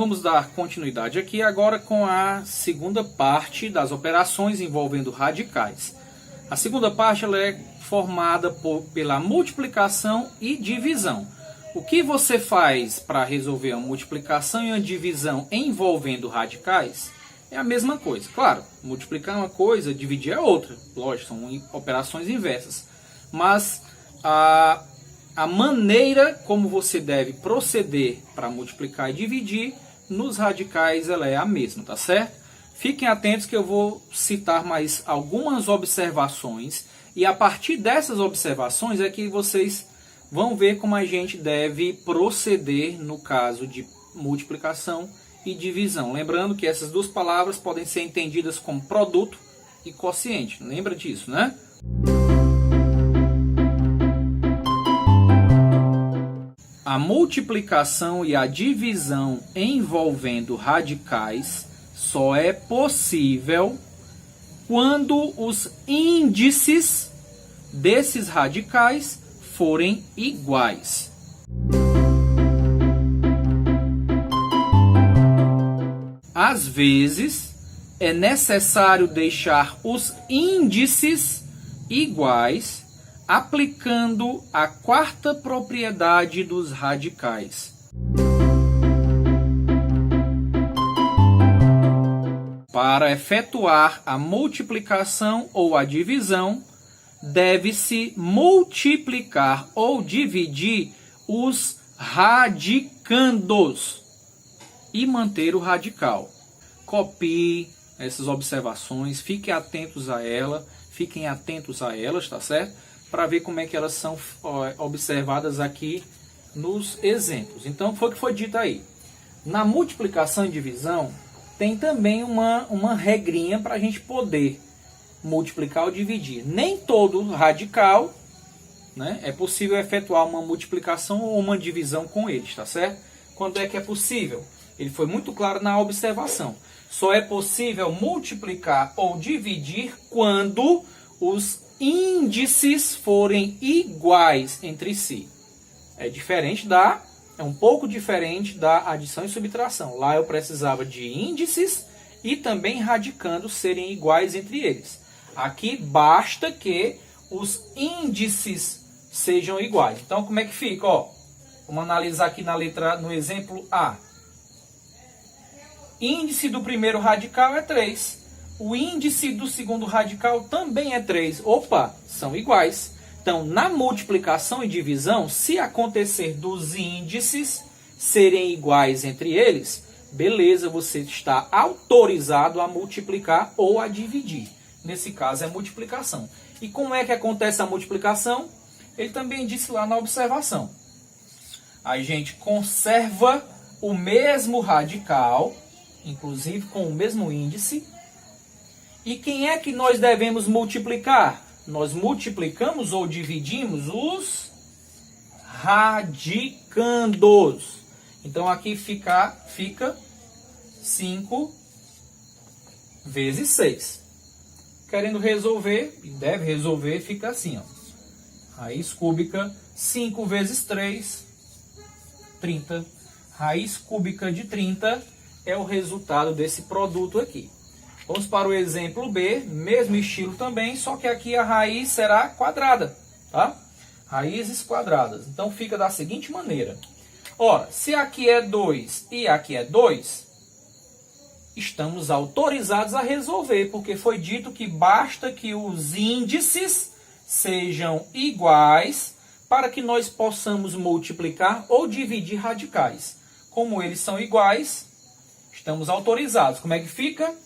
Vamos dar continuidade aqui agora com a segunda parte das operações envolvendo radicais. A segunda parte ela é formada pela multiplicação e divisão. O que você faz para resolver a multiplicação e a divisão envolvendo radicais é a mesma coisa. Claro, multiplicar é uma coisa, dividir é outra. Lógico, são operações inversas. Mas a maneira como você deve proceder para multiplicar e dividir nos radicais ela é a mesma, tá certo? Fiquem atentos que eu vou citar mais algumas observações e a partir dessas observações é que vocês vão ver como a gente deve proceder no caso de multiplicação e divisão. Lembrando que essas duas palavras podem ser entendidas como produto e quociente. Lembra disso, né? A multiplicação e a divisão envolvendo radicais só é possível quando os índices desses radicais forem iguais. Às vezes, é necessário deixar os índices iguais aplicando a quarta propriedade dos radicais. Para efetuar a multiplicação ou a divisão, deve-se multiplicar ou dividir os radicandos e manter o radical. Copie essas observações, fiquem atentos a elas, tá certo? Para ver como é que elas são observadas aqui nos exemplos. Então, foi o que foi dito aí. Na multiplicação e divisão, tem também uma regrinha para a gente poder multiplicar ou dividir. Nem todo radical, né, é possível efetuar uma multiplicação ou uma divisão com eles, tá certo? Quando é que é possível? Ele foi muito claro na observação. Só é possível multiplicar ou dividir quando os índices forem iguais entre si. É um pouco diferente da adição e subtração. Lá eu precisava de índices e também radicandos serem iguais entre eles. Aqui basta que os índices sejam iguais. Então como é que fica? Ó, vamos analisar aqui no exemplo A. Índice do primeiro radical é 3. O índice do segundo radical também é 3. Opa, são iguais. Então, na multiplicação e divisão, se acontecer dos índices serem iguais entre eles, beleza, você está autorizado a multiplicar ou a dividir. Nesse caso é multiplicação. E como é que acontece a multiplicação? Ele também disse lá na observação. A gente conserva o mesmo radical, inclusive com o mesmo índice. E quem é que nós devemos multiplicar? Nós multiplicamos ou dividimos os radicandos. Então aqui fica 5 vezes 6. Querendo resolver, e deve resolver, fica assim, ó. Raiz cúbica 5 vezes 3, 30. Raiz cúbica de 30 é o resultado desse produto aqui. Vamos para o exemplo B, mesmo estilo também, só que aqui a raiz será quadrada, tá? Raízes quadradas. Então fica da seguinte maneira. Ora, se aqui é 2 e aqui é 2, estamos autorizados a resolver, porque foi dito que basta que os índices sejam iguais para que nós possamos multiplicar ou dividir radicais. Como eles são iguais, estamos autorizados. Como é que fica?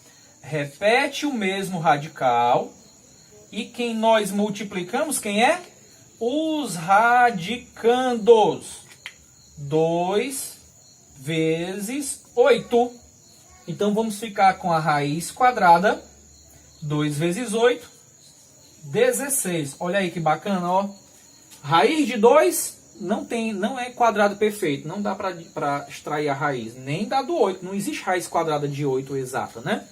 Repete o mesmo radical. E quem nós multiplicamos, quem é? Os radicandos. 2 vezes 8. Então vamos ficar com a raiz quadrada. 2 vezes 8, 16. Olha aí que bacana, ó. Raiz de 2 não é quadrado perfeito. Não dá para extrair a raiz. Nem dá do 8. Não existe raiz quadrada de 8 exata, né?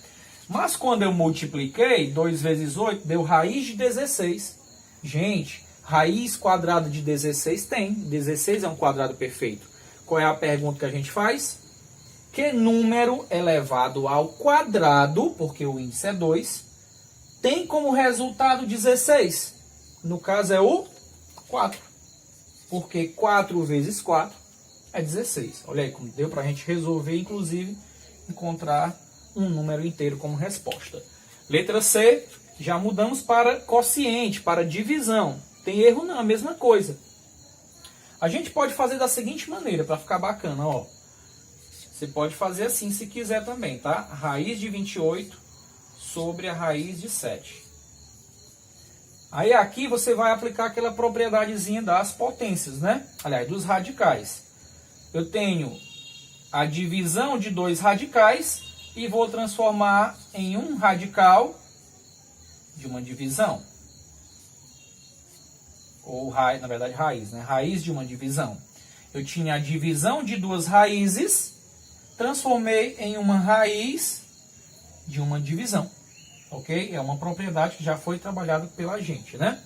Mas quando eu multipliquei, 2 vezes 8 deu raiz de 16. Gente, raiz quadrada de 16 tem. 16 é um quadrado perfeito. Qual é a pergunta que a gente faz? que número elevado ao quadrado, porque o índice é 2, tem como resultado 16. No caso é o 4. Porque 4 vezes 4 é 16. Olha aí como deu para a gente resolver, inclusive, encontrar um número inteiro como resposta. Letra C, já mudamos para quociente, para divisão. Tem erro não, a mesma coisa. A gente pode fazer da seguinte maneira, para ficar bacana, ó. Você pode fazer assim se quiser também, tá? Raiz de 28 sobre a raiz de 7. Aí aqui você vai aplicar aquela propriedadezinha das potências, né? Aliás, dos radicais. Eu tenho a divisão de dois radicais e vou transformar em um radical de uma divisão. Ou raiz, na verdade raiz, né? Raiz de uma divisão. Eu tinha a divisão de duas raízes, transformei em uma raiz de uma divisão. Ok? É uma propriedade que já foi trabalhada pela gente, né?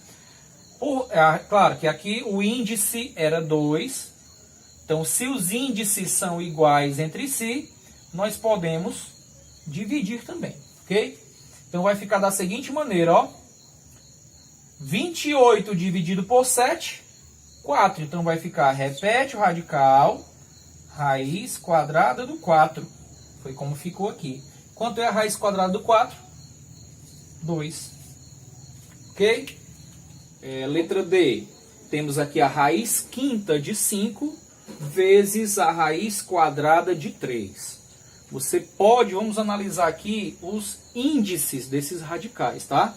Claro que aqui o índice era 2. Então, se os índices são iguais entre si, nós podemos dividir também. Ok? Então, vai ficar da seguinte maneira, ó. 28 dividido por 7, 4. Então, vai ficar, repete o radical, raiz quadrada do 4. Foi como ficou aqui. Quanto é a raiz quadrada do 4? 2. Ok? Letra D. Temos aqui a raiz quinta de 5 vezes a raiz quadrada de 3. Você pode, vamos analisar aqui os índices desses radicais, tá?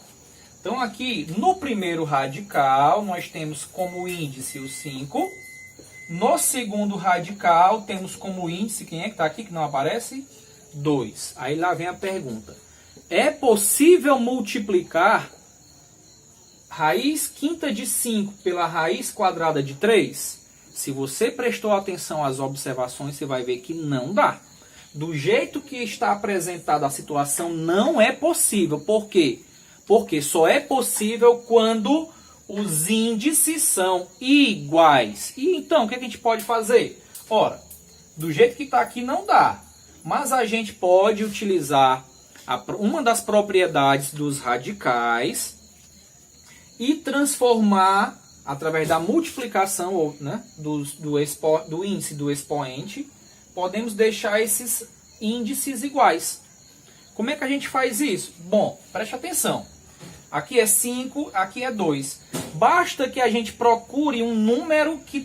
Então aqui no primeiro radical nós temos como índice o 5. No segundo radical temos como índice, quem é que está aqui que não aparece? 2. Aí lá vem a pergunta. É possível multiplicar raiz quinta de 5 pela raiz quadrada de 3? Se você prestou atenção às observações, você vai ver que não dá. Do jeito que está apresentada a situação, não é possível. Por quê? Porque só é possível quando os índices são iguais. E então, o que a gente pode fazer? Ora, do jeito que está aqui não dá. Mas a gente pode utilizar uma das propriedades dos radicais e transformar, através da multiplicação, né, do índice do expoente, podemos deixar esses índices iguais. Como é que a gente faz isso? Bom, preste atenção. Aqui é 5, aqui é 2. Basta que a gente procure um número que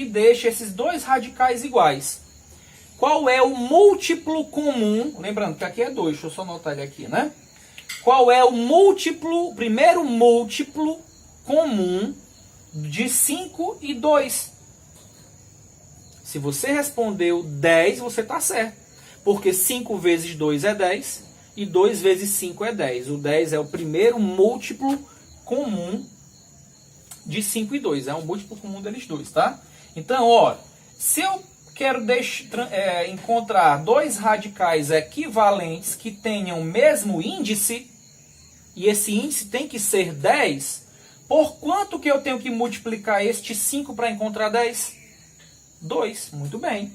deixe esses dois radicais iguais. Qual é o múltiplo comum? Lembrando que aqui é 2, deixa eu só anotar ele aqui, né? Qual é o primeiro múltiplo comum de 5 e 2? Se você respondeu 10, você está certo. Porque 5 vezes 2 é 10 e 2 vezes 5 é 10. O 10 é o primeiro múltiplo comum de 5 e 2. É um múltiplo comum deles dois, tá? Então, ó, se eu quero encontrar dois radicais equivalentes que tenham o mesmo índice, e esse índice tem que ser 10, por quanto que eu tenho que multiplicar este 5 para encontrar 10? 2, muito bem.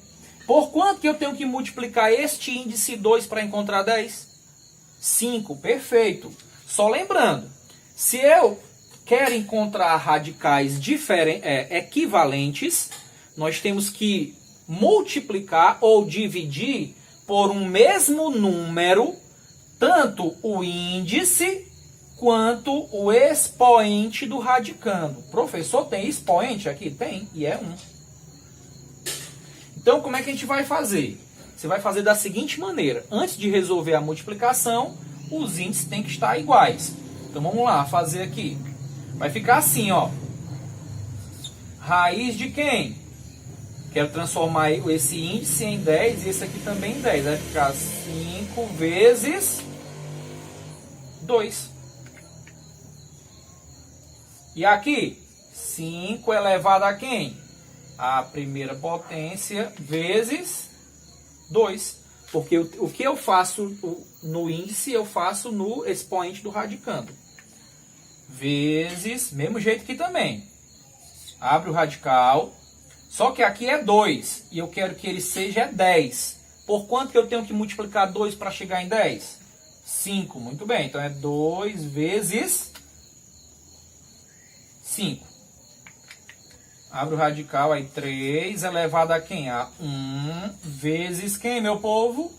Por quanto que eu tenho que multiplicar este índice 2 para encontrar 10? 5, perfeito. Só lembrando, se eu quero encontrar radicais equivalentes, nós temos que multiplicar ou dividir por um mesmo número, tanto o índice quanto o expoente do radicando. Professor, tem expoente aqui? Tem, e é 1. Então, como é que a gente vai fazer? Você vai fazer da seguinte maneira. Antes de resolver a multiplicação, os índices têm que estar iguais. Então, vamos lá, fazer aqui. Vai ficar assim, ó. Raiz de quem? Quero transformar esse índice em 10 e esse aqui também em 10. Vai ficar 5 vezes 2. E aqui, 5 elevado a quem? A primeira potência vezes 2. Porque o que eu faço no índice, eu faço no expoente do radicando. Vezes, mesmo jeito que também. Abre o radical. Só que aqui é 2 e eu quero que ele seja 10. Por quanto que eu tenho que multiplicar 2 para chegar em 10? 5, muito bem. Então é 2 vezes 5. Abre o radical aí, 3 elevado a quem? A 1 vezes quem, meu povo?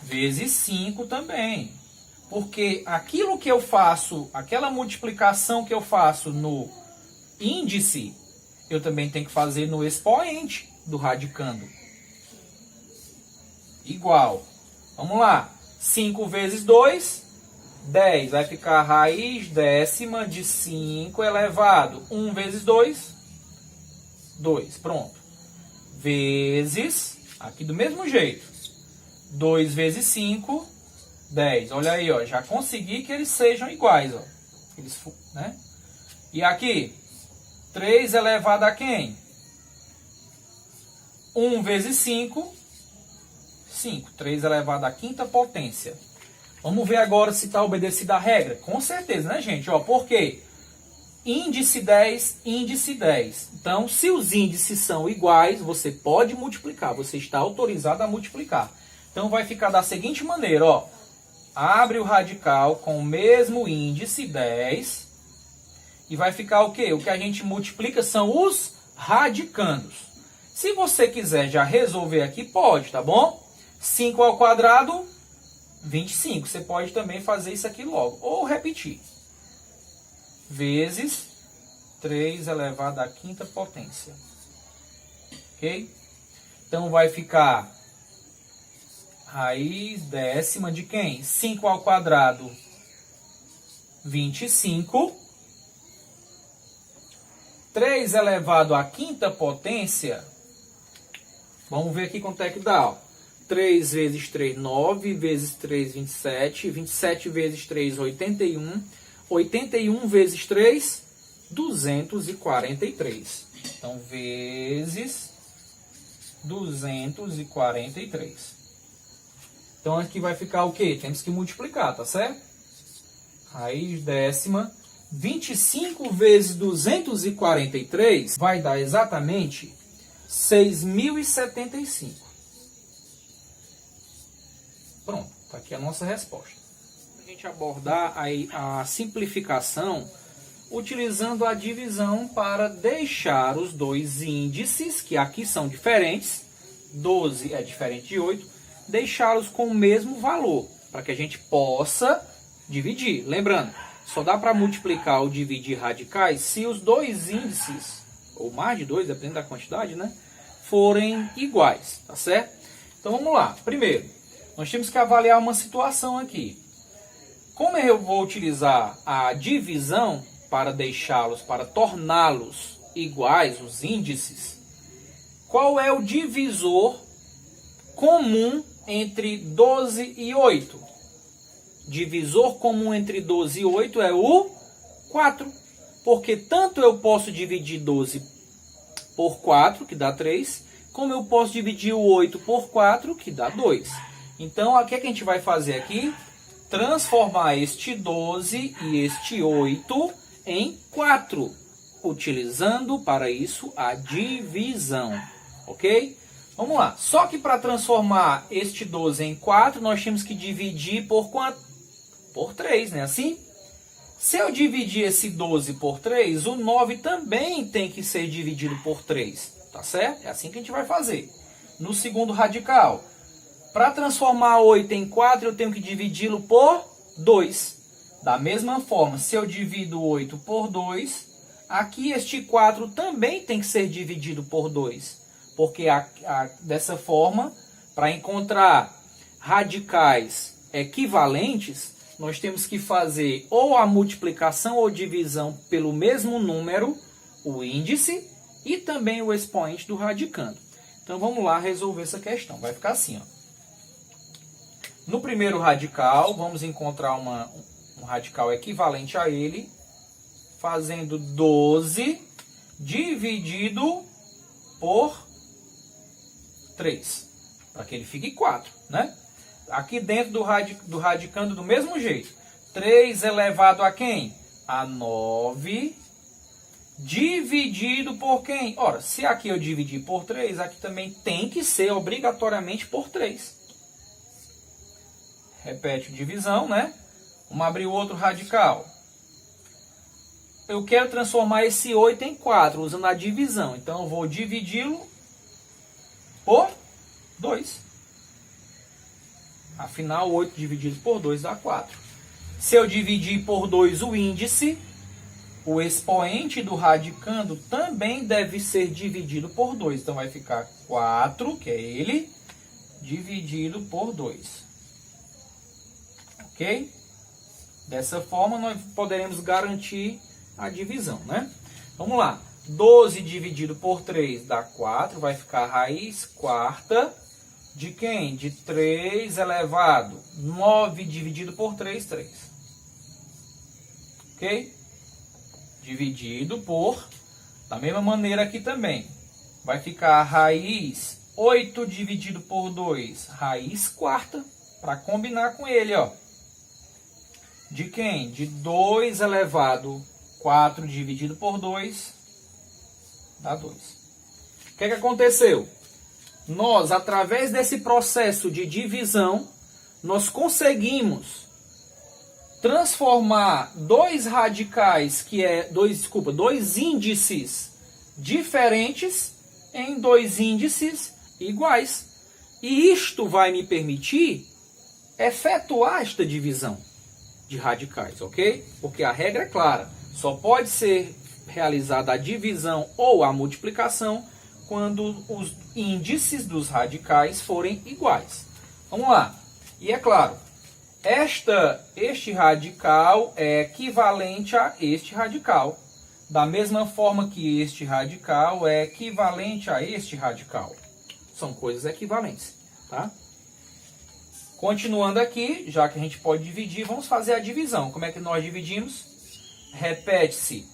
Vezes 5 também. Porque aquilo que eu faço, aquela multiplicação que eu faço no índice, eu também tenho que fazer no expoente do radicando. Igual. Vamos lá. 5 vezes 2, 10. Vai ficar a raiz décima de 5 elevado. 1 vezes 2, 2. Pronto. Vezes, aqui do mesmo jeito. 2 vezes 5, 10. Olha aí, ó. Já consegui que eles sejam iguais, ó. Eles, né? E aqui, 3 elevado a quem? 1 vezes 5, 5. 3 elevado à quinta potência. Vamos ver agora se está obedecida a regra. Com certeza, né, gente? Ó, por quê? Índice 10, índice 10. Então, se os índices são iguais, você pode multiplicar. Você está autorizado a multiplicar. Então, vai ficar da seguinte maneira, ó. Abre o radical com o mesmo índice 10. E vai ficar o quê? O que a gente multiplica são os radicandos. Se você quiser já resolver aqui, pode, tá bom? 5 ao quadrado, 25. Você pode também fazer isso aqui logo. Ou repetir. Vezes 3 elevado à quinta potência. Ok? Então vai ficar raiz décima de quem? 5 ao quadrado, 25. 3 elevado à quinta potência. Vamos ver aqui quanto é que dá, ó. 3 vezes 3, 9. Vezes 3, 27. 27 vezes 3, 81. 81 vezes 3, 243. Então, vezes 243. Então, aqui vai ficar o quê? Temos que multiplicar, tá certo? Raiz décima. 25 vezes 243 vai dar exatamente 6.075. Pronto, está aqui a nossa resposta. A gente abordar a simplificação utilizando a divisão para deixar os dois índices, que aqui são diferentes, 12 é diferente de 8, deixá-los com o mesmo valor, para que a gente possa dividir. Lembrando, só dá para multiplicar ou dividir radicais se os dois índices, ou mais de dois, dependendo da quantidade, né, forem iguais, tá certo? Então vamos lá. Primeiro, nós temos que avaliar uma situação aqui. Como eu vou utilizar a divisão para deixá-los, para torná-los iguais, os índices, qual é o divisor comum entre 12 e 8? Divisor comum entre 12 e 8 é o 4. Porque tanto eu posso dividir 12 por 4, que dá 3, como eu posso dividir o 8 por 4, que dá 2. Então, o que é que a gente vai fazer aqui? Transformar este 12 e este 8 em 4, utilizando para isso a divisão, ok? Vamos lá. Só que para transformar este 12 em 4, nós temos que dividir por quanto? Por 3, né? Assim? Se eu dividir esse 12 por 3, o 9 também tem que ser dividido por 3, tá certo? É assim que a gente vai fazer. No segundo radical, para transformar 8 em 4, eu tenho que dividi-lo por 2. Da mesma forma, se eu divido 8 por 2, aqui este 4 também tem que ser dividido por 2. Porque dessa forma, para encontrar radicais equivalentes, nós temos que fazer ou a multiplicação ou divisão pelo mesmo número, o índice, e também o expoente do radicando. Então vamos lá resolver essa questão. Vai ficar assim, ó. No primeiro radical, vamos encontrar um radical equivalente a ele, fazendo 12 dividido por 3, para que ele fique 4, né? Aqui dentro do radicando do mesmo jeito. 3 elevado a quem? A 9, dividido por quem? Ora, se aqui eu dividir por 3, aqui também tem que ser obrigatoriamente por 3. repete divisão, né? Vamos abrir o outro radical. Eu quero transformar esse 8 em 4, usando a divisão. Então, eu vou dividi-lo por 2. Afinal, 8 dividido por 2 dá 4. Se eu dividir por 2 o índice, o expoente do radicando também deve ser dividido por 2. Então, vai ficar 4, que é ele, dividido por 2. Ok? Dessa forma, nós poderemos garantir a divisão, né? Vamos lá. 12 dividido por 3 dá 4. Vai ficar raiz quarta de quem? De 3 elevado. 9 dividido por 3, 3. Ok? Dividido por... Da mesma maneira aqui também. Vai ficar raiz 8 dividido por 2. Raiz quarta. Para combinar com ele, ó. De quem? De 2 elevado 4 dividido por 2 dá 2. O que aconteceu? Nós, através desse processo de divisão, nós conseguimos transformar dois radicais, dois índices diferentes em dois índices iguais. E isto vai me permitir efetuar esta divisão de radicais, ok? Porque a regra é clara. Só pode ser realizada a divisão ou a multiplicação quando os índices dos radicais forem iguais. Vamos lá. E é claro, este radical é equivalente a este radical. Da mesma forma que este radical é equivalente a este radical. São coisas equivalentes, tá? Continuando aqui, já que a gente pode dividir, vamos fazer a divisão. Como é que nós dividimos? Repete-se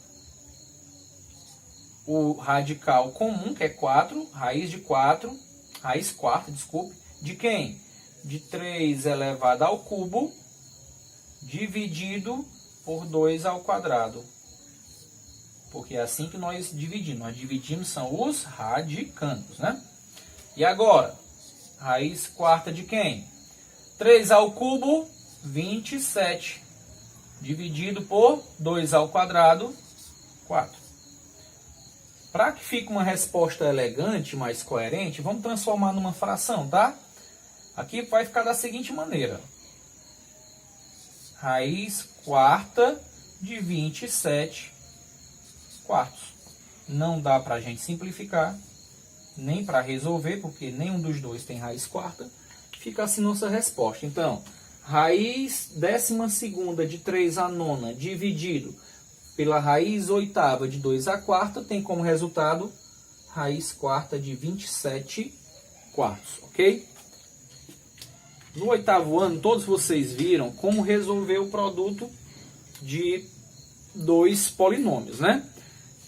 o radical comum, que é 4, raiz de 4, raiz quarta, desculpe, de quem? De 3 elevado ao cubo, dividido por 2 ao quadrado. Porque é assim que nós dividimos. Nós dividimos são os radicandos, né? E agora, raiz quarta de quem? 3 ao cubo, 27. Dividido por 2 ao quadrado, 4. Para que fique uma resposta elegante, mais coerente, vamos transformar numa fração, tá? Aqui vai ficar da seguinte maneira. Raiz quarta de 27 quartos. Não dá para a gente simplificar, nem para resolver, porque nenhum dos dois tem raiz quarta. Fica assim nossa resposta. Então, raiz 12ª de 3 a nona dividido pela raiz oitava de 2 a quarta tem como resultado raiz quarta de 27 quartos, ok? No oitavo ano, todos vocês viram como resolver o produto de dois polinômios, né?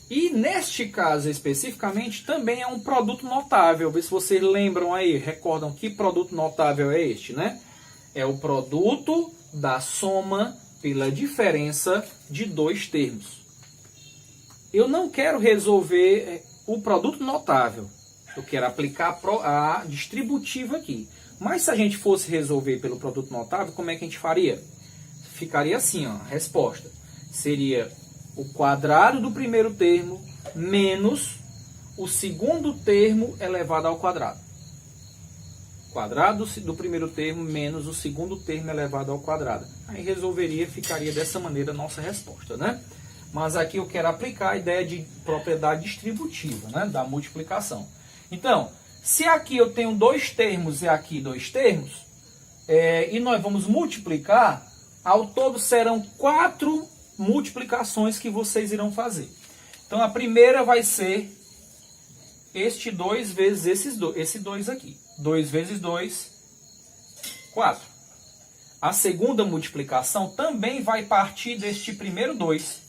E neste caso especificamente também é um produto notável. Vê se vocês lembram aí, recordam que produto notável é este, né? É o produto da soma pela diferença de dois termos. Eu não quero resolver o produto notável. Eu quero aplicar a distributiva aqui. Mas se a gente fosse resolver pelo produto notável, como é que a gente faria? Ficaria assim, ó, a resposta. Seria o quadrado do primeiro termo menos o segundo termo elevado ao quadrado. Quadrado do primeiro termo menos o segundo termo elevado ao quadrado. Aí resolveria, ficaria dessa maneira a nossa resposta, né? Mas aqui eu quero aplicar a ideia de propriedade distributiva, né? Da multiplicação. Então, se aqui eu tenho dois termos e aqui dois termos, e nós vamos multiplicar, ao todo serão 4 multiplicações que vocês irão fazer. Então, a primeira vai ser este 2 vezes esse 2 aqui. 2 vezes 2, 4. A segunda multiplicação também vai partir deste primeiro 2,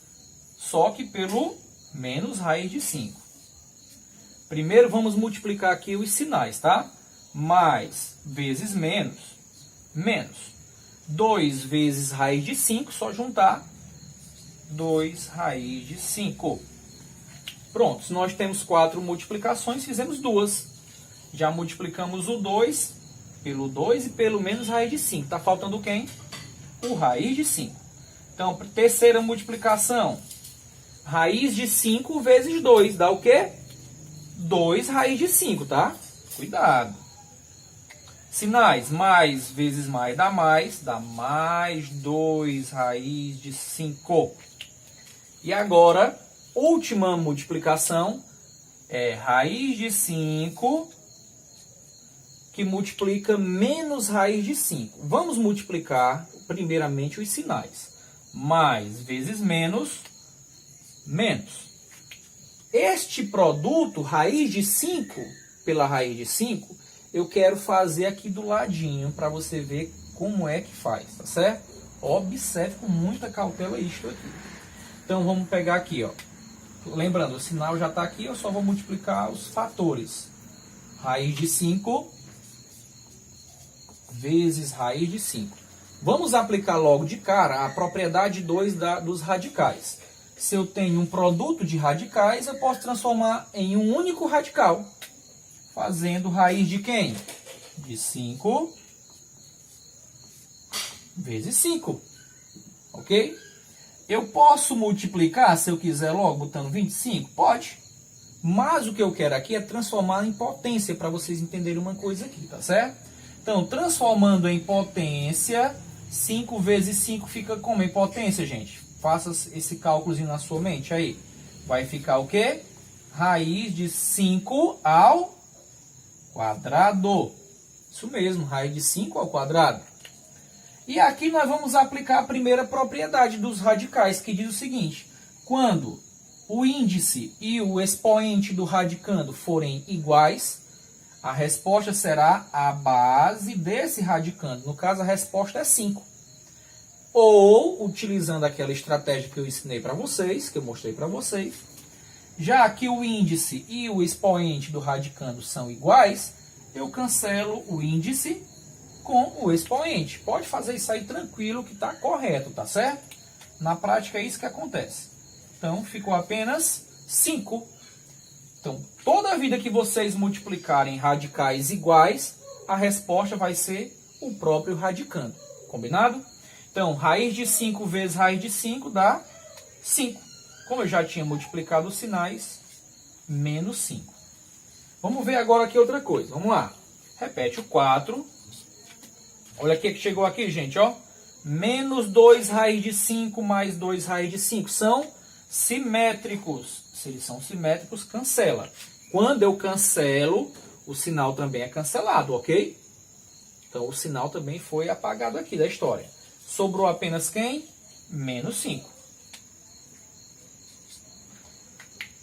só que pelo menos raiz de 5. Primeiro vamos multiplicar aqui os sinais, tá? Mais vezes menos, menos. 2 vezes raiz de 5, só juntar 2 raiz de 5. Pronto, se nós temos 4 multiplicações, fizemos 2. Já multiplicamos o 2 pelo 2 e pelo menos raiz de 5. Está faltando quem? O raiz de 5. Então, terceira multiplicação. Raiz de 5 vezes 2 dá o quê? 2 raiz de 5, tá? Cuidado. Sinais, mais vezes mais dá mais 2 raiz de 5. E agora, última multiplicação é raiz de 5 que multiplica menos raiz de 5. Vamos multiplicar primeiramente os sinais. Mais vezes menos, menos. Este produto, raiz de 5 pela raiz de 5, eu quero fazer aqui do ladinho para você ver como é que faz, tá certo? Observe com muita cautela isto aqui. Então vamos pegar aqui, ó. Lembrando, o sinal já está aqui, eu só vou multiplicar os fatores. Raiz de 5 vezes raiz de 5. Vamos aplicar logo de cara a propriedade 2 dos radicais. Se eu tenho um produto de radicais, eu posso transformar em um único radical. Fazendo raiz de quem? De 5 vezes 5. Ok? Eu posso multiplicar, se eu quiser logo, botando 25? Pode. Mas o que eu quero aqui é transformar em potência, para vocês entenderem uma coisa aqui, tá certo? Então, transformando em potência, 5 vezes 5 fica como em potência, gente? Faça esse cálculozinho na sua mente aí. Vai ficar o quê? Raiz de 5 ao quadrado. Isso mesmo, raiz de 5 ao quadrado. E aqui nós vamos aplicar a primeira propriedade dos radicais, que diz o seguinte: quando o índice e o expoente do radicando forem iguais, a resposta será a base desse radicando. No caso, a resposta é 5. Ou, utilizando aquela estratégia que eu ensinei para vocês, que eu mostrei para vocês, já que o índice e o expoente do radicando são iguais, eu cancelo o índice com o expoente. Pode fazer isso aí tranquilo, que está correto, tá certo? Na prática é isso que acontece. Então, ficou apenas 5. Então, toda vida que vocês multiplicarem radicais iguais, a resposta vai ser o próprio radicando. Combinado? Então, raiz de 5 vezes raiz de 5 dá 5. Como eu já tinha multiplicado os sinais, menos 5. Vamos ver agora aqui outra coisa. Vamos lá. Repete o 4. Olha o que chegou aqui, gente, ó. Menos 2 raiz de 5 mais 2 raiz de 5 são simétricos. Se eles são simétricos, cancela. Quando eu cancelo, o sinal também é cancelado, ok? Então, o sinal também foi apagado aqui da história. Sobrou apenas quem? Menos 5.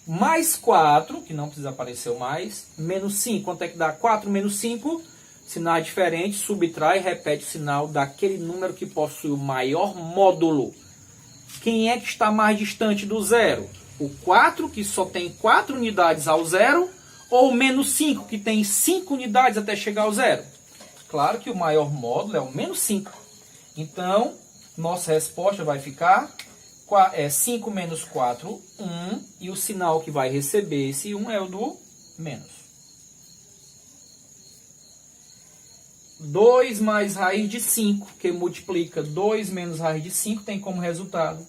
Mais 4, que não precisa aparecer o mais. Menos 5, quanto é que dá? 4 menos 5. Sinal diferente, subtrai, repete o sinal daquele número que possui o maior módulo. Quem é que está mais distante do zero? O 4, que só tem 4 unidades ao zero, ou o menos 5, que tem 5 unidades até chegar ao zero? Claro que o maior módulo é o menos 5. Então, nossa resposta vai ficar 5 menos 4, 1, e o sinal que vai receber esse 1 é o do menos. 2 mais raiz de 5, que multiplica 2 menos raiz de 5, tem como resultado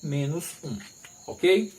menos 1. Ok?